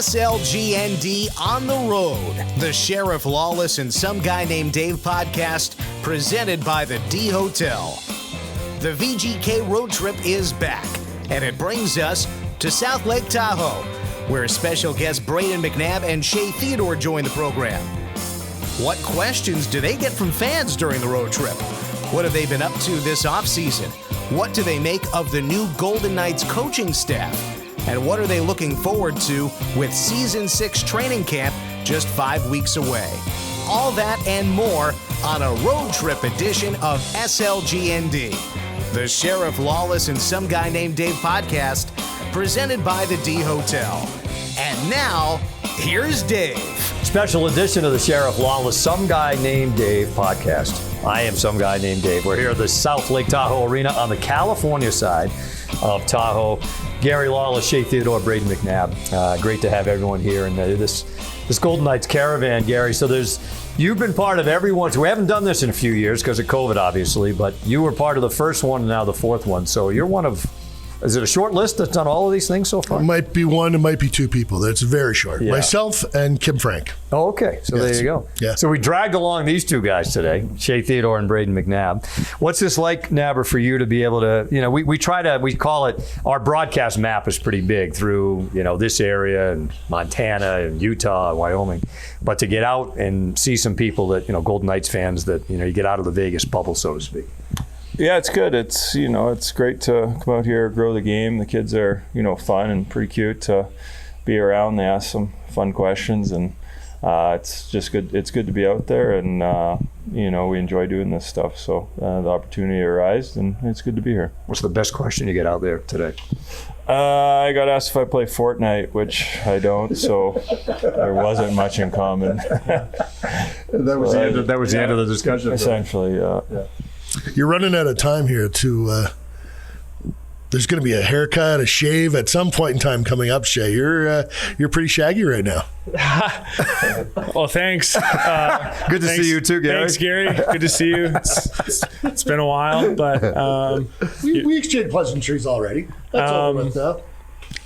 SLGND on the road, the Sheriff Lawless and Some Guy Named Dave podcast, presented by the D Hotel. The VGK Road Trip is back, and it brings us to South Lake Tahoe, where special guests Brayden McNabb and Shea Theodore join the program. What questions do they get from fans during the road trip? What have they been up to this offseason? What do they make of the new Golden Knights coaching staff? And what are they looking forward to with Season 6 training camp just 5 weeks away? All that and more on a road trip edition of SLGND, the Sheriff Lawless and Some Guy Named Dave podcast, presented by the D Hotel. And now, here's Dave. Special edition of the Sheriff Lawless, Some Guy Named Dave podcast. I am Some Guy Named Dave. We're here at the South Lake Tahoe Arena on the California side of Tahoe. Gary Lawless, Shea Theodore, Brayden McNabb. Great to have everyone here in this Golden Knights caravan, Gary. So you've been part of everyone's. We haven't done this in a few years because of COVID, obviously, but you were part of the first one and now the fourth one. So you're one of. Is it a short list that's done all of these things so far? It might be one, it might be two people. That's very short. Yeah. Myself and Kim Frank. Oh, okay. So There you go. Yeah. So we dragged along these two guys today, Shea Theodore and Brayden McNabb. What's this like, Nabber, for you to be able to, we call it, our broadcast map is pretty big through, this area and Montana and Utah and Wyoming. But to get out and see some people that, Golden Knights fans that, you get out of the Vegas bubble, so to speak. Yeah, it's good. It's it's great to come out here, grow the game. The kids are fun and pretty cute to be around. They ask some fun questions, and it's just good. It's good to be out there, and we enjoy doing this stuff. So the opportunity arose, and it's good to be here. What's the best question you get out there today? I got asked if I play Fortnite, which I don't, so there wasn't much in common. That was the end of the discussion. Essentially, yeah. You're running out of time here there's going to be a haircut, a shave at some point in time coming up, Shea. You're pretty shaggy right now. Well, thanks. Good to see you too, Gary. Thanks, Gary. Good to see you. It's been a while, but we exchanged pleasantries already. That's over with now.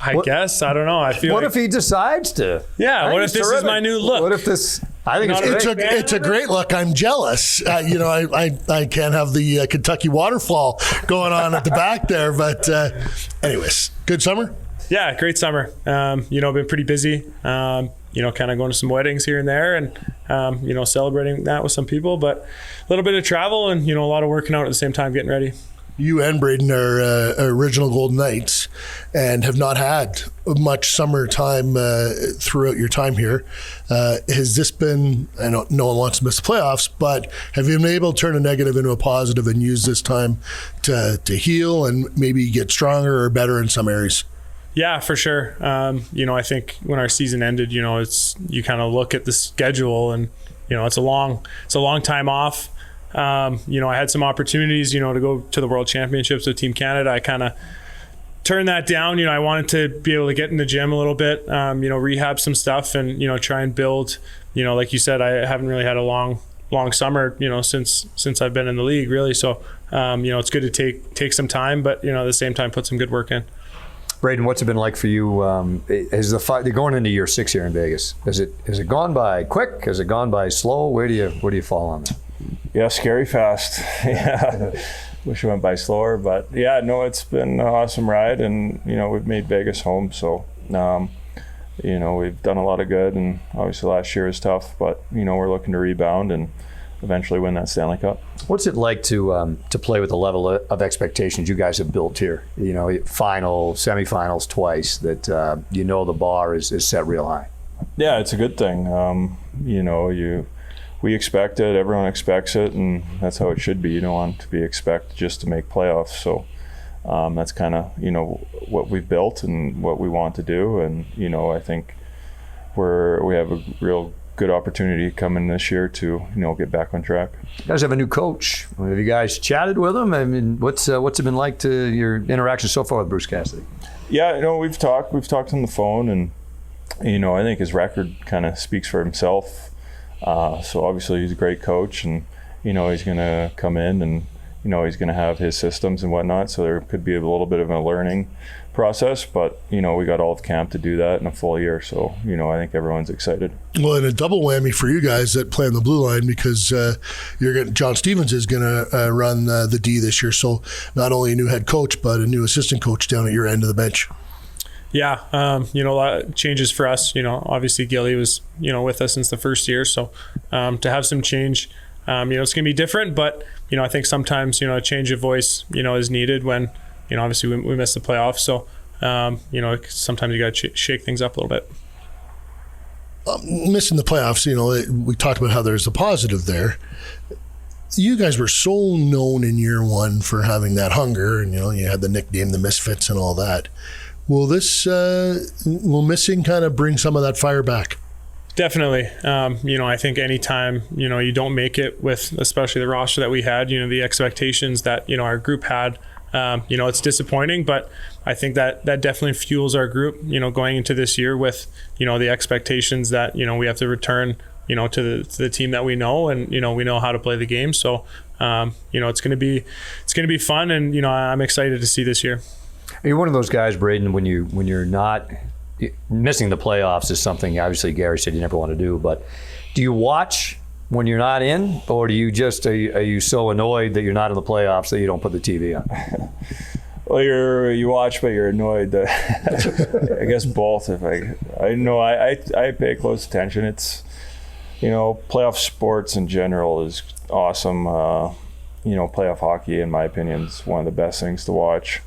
I guess. I don't know. I feel. What if he decides to? Yeah. What if this is my new look? What if this? I think it's a great look. I'm jealous. I can't have the Kentucky waterfall going on at the back there. But anyways, good summer? Yeah, great summer. Been pretty busy. Kind of going to some weddings here and there and, celebrating that with some people. But a little bit of travel and, a lot of working out at the same time, getting ready. You and Brayden are original Golden Knights and have not had much summer time throughout your time here. Has this been, I know no one wants to miss the playoffs, but have you been able to turn a negative into a positive and use this time to heal and maybe get stronger or better in some areas? Yeah, for sure. I think when our season ended, you kind of look at the schedule and, it's a long time off. I had some opportunities, to go to the World Championships with Team Canada. I kind of turned that down. I wanted to be able to get in the gym a little bit, rehab some stuff and, try and build, like you said, I haven't really had a long summer, since I've been in the league really. So, it's good to take some time, but, at the same time, put some good work in. Brayden, what's it been like for you? You're going into year 6 here in Vegas. Has it gone by quick? Has it gone by slow? Where do you fall on that? Yeah, scary fast. Yeah, wish it went by slower, but yeah, no, it's been an awesome ride, and we've made Vegas home, so we've done a lot of good, and obviously last year was tough, but we're looking to rebound and eventually win that Stanley Cup. What's it like to play with the level of expectations you guys have built here? Finals, semifinals twice. That the bar is set real high. Yeah, it's a good thing. We expect it, everyone expects it, and that's how it should be. You don't want to be expected just to make playoffs. So that's kind of, what we've built and what we want to do. And, I think we have a real good opportunity coming this year to, get back on track. You guys have a new coach. Have you guys chatted with him? I mean, what's it been like to your interaction so far with Bruce Cassidy? Yeah, we've talked on the phone, and, I think his record kind of speaks for himself. So obviously he's a great coach, and he's going to come in and he's going to have his systems and whatnot, so there could be a little bit of a learning process, but we got all of camp to do that in a full year, so I think everyone's excited. Well, and a double whammy for you guys that play on the blue line, because John Stevens is going to run the D this year, so not only a new head coach but a new assistant coach down at your end of the bench. Yeah, a lot of changes for us. Obviously Gilly was with us since the first year, so to have some change, it's going to be different, but I think sometimes a change of voice is needed when obviously we missed the playoffs, so sometimes you got to shake things up a little bit. Missing the playoffs, we talked about how there's a positive there. You guys were so known in year one for having that hunger, and you had the nickname the Misfits and all that. Will missing kind of bring some of that fire back? Definitely. I think anytime you don't make it with, especially the roster that we had, the expectations that our group had, it's disappointing, but I think that definitely fuels our group, going into this year with, the expectations that, we have to return, to the team that we know, and, we know how to play the game. So, it's going to be fun, and, I'm excited to see this year. You're one of those guys, Brayden, when you're not missing the playoffs is something obviously Gary said you never want to do, but do you watch when you're not in, or do you just are you so annoyed that you're not in the playoffs that you don't put the TV on? Well, you watch, but you're annoyed. That I guess both. If I pay close attention. It's playoff sports in general is awesome. Playoff hockey, in my opinion, is one of the best things to watch.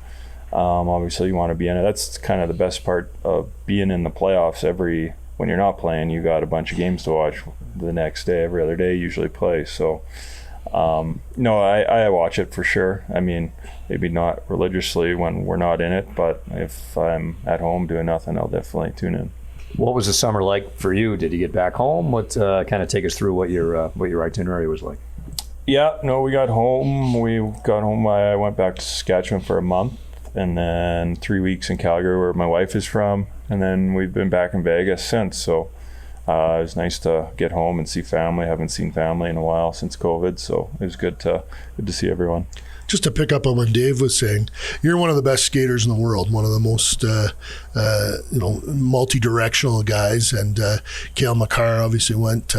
Obviously, you want to be in it. That's kind of the best part of being in the playoffs. When you're not playing, you got a bunch of games to watch the next day. Every other day, you usually play. So, I watch it for sure. I mean, maybe not religiously when we're not in it, but if I'm at home doing nothing, I'll definitely tune in. What was the summer like for you? Did you get back home? What kind of take us through what your itinerary was like? Yeah, no, we got home. I went back to Saskatchewan for a month, and then 3 weeks in Calgary, where my wife is from, and then we've been back in Vegas since. So it was nice to get home and see family. I haven't seen family in a while since COVID, so it was good to see everyone. Just to pick up on what Dave was saying, you're one of the best skaters in the world, one of the most multi-directional guys, and Cale Makar obviously went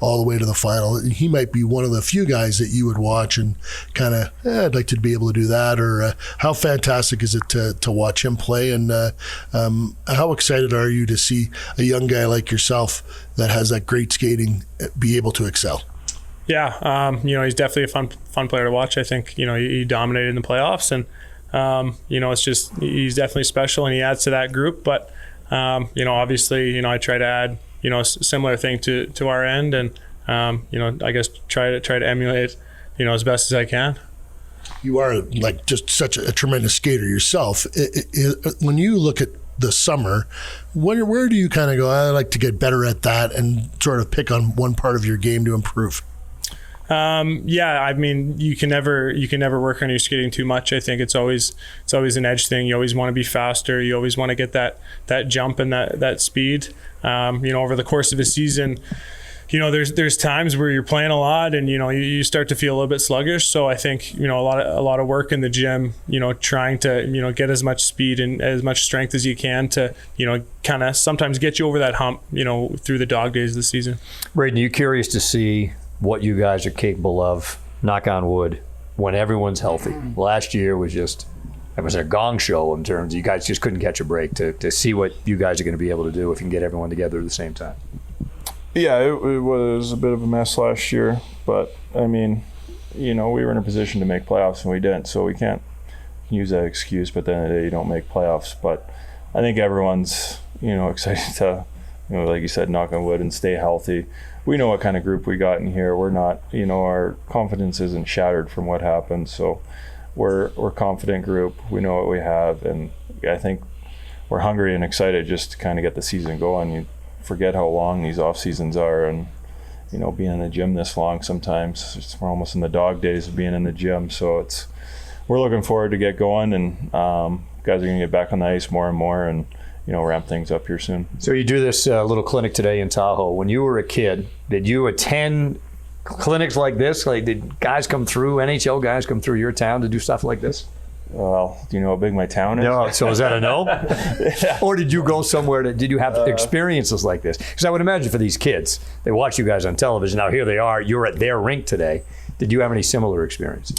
all the way to the final. He might be one of the few guys that you would watch and kind of, I'd like to be able to do that, or how fantastic is it to watch him play, and how excited are you to see a young guy like yourself that has that great skating be able to excel? Yeah, he's definitely a fun player to watch. I think, he dominated in the playoffs, and, it's just, he's definitely special, and he adds to that group. But, obviously, I try to add, a similar thing to our end, and, I guess try to emulate, as best as I can. You are like just such a tremendous skater yourself. When you look at the summer, where do you kind of go, I like to get better at that, and sort of pick on one part of your game to improve? I mean, you can never work on your skating too much. I think it's always an edge thing. You always want to be faster. You always want to get that jump and that speed. Over the course of a season, there's times where you're playing a lot, and you start to feel a little bit sluggish. So I think a lot of work in the gym, trying to get as much speed and as much strength as you can to kind of sometimes get you over that hump through the dog days of the season. Brayden, you curious to see what you guys are capable of, knock on wood, when everyone's healthy? Last year was a gong show in terms of you guys just couldn't catch a break, to see what you guys are going to be able to do if you can get everyone together at the same time. Yeah, it was a bit of a mess last year, but I mean, we were in a position to make playoffs and we didn't, so we can't use that excuse, but then you don't make playoffs. But I think everyone's, excited to, like you said, knock on wood and stay healthy. We know what kind of group we got in here. We're not, our confidence isn't shattered from what happened. So we're a confident group. We know what we have. And I think we're hungry and excited just to kind of get the season going. You forget how long these off seasons are, and, being in the gym this long, sometimes we're almost in the dog days of being in the gym. So we're looking forward to get going, and guys are going to get back on the ice more and more, and ramp things up here soon. So you do this little clinic today in Tahoe. When you were a kid, did you attend clinics like this? Like, did guys come through, NHL guys come through your town to do stuff like this? Well, do you know how big my town is? No, so is that a no? Or did you go somewhere did you have experiences like this? Because I would imagine for these kids, they watch you guys on television. Now here they are, you're at their rink today. Did you have any similar experiences?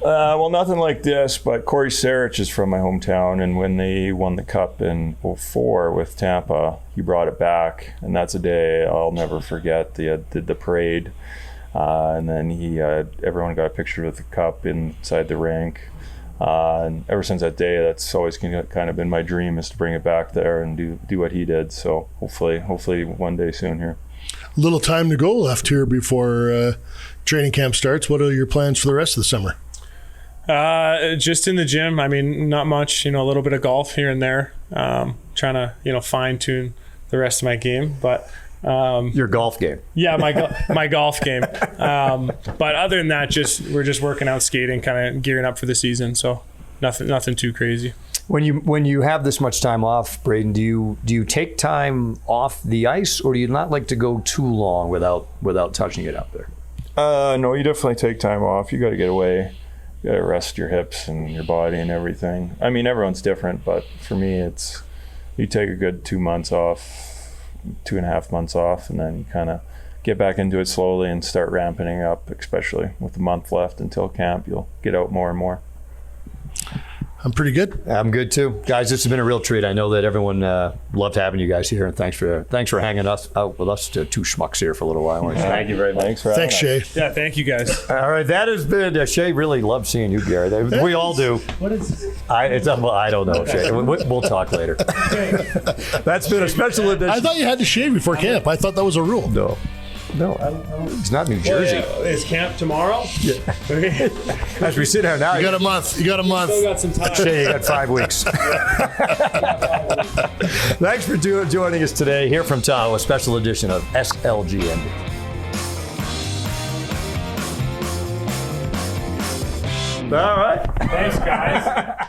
Well, nothing like this, but Corey Sarich is from my hometown, and when they won the Cup in 2004 with Tampa, he brought it back, and that's a day I'll never forget. They did the parade, and then everyone got a picture with the Cup inside the rink. And ever since that day, that's always kind of been my dream, is to bring it back there and do what he did. So hopefully one day soon here. Little time to go left here before training camp starts. What are your plans for the rest of the summer? Just in the gym. I mean, not much, a little bit of golf here and there. Trying to, fine tune the rest of my game, but your golf game. Yeah, my golf game. But other than that, we're just working out, skating, kind of gearing up for the season. So nothing too crazy. When you have this much time off, Brayden, do you take time off the ice, or do you not like to go too long without touching it out there? No, you definitely take time off. You got to get away. You got to rest your hips and your body and everything. I mean, everyone's different, but for me, it's you take a good 2 months off, 2.5 months off, and then you kind of get back into it slowly and start ramping up, especially with a month left until camp. You'll get out more and more. I'm pretty good. I'm good too, guys. This has been a real treat. I know that everyone loved having you guys here, and thanks for hanging out with us, two schmucks here for a little while. Thank you very much. Thanks for having us. Thanks, Shea. Yeah, thank you guys. All right, that has been Shea. Really loved seeing you, Gary. We all do. What is this? I don't know, Shea. We'll talk later. That's been a special edition. I thought you had to shave before camp. I thought that was a rule. No, it's not New Jersey. Is camp tomorrow? Yeah. Okay. As we sit here now, You got a month. Still got some time. Shea, you got 5 weeks. Thanks for joining us today here from Tahoe, a special edition of SLGND. All right. Thanks, guys.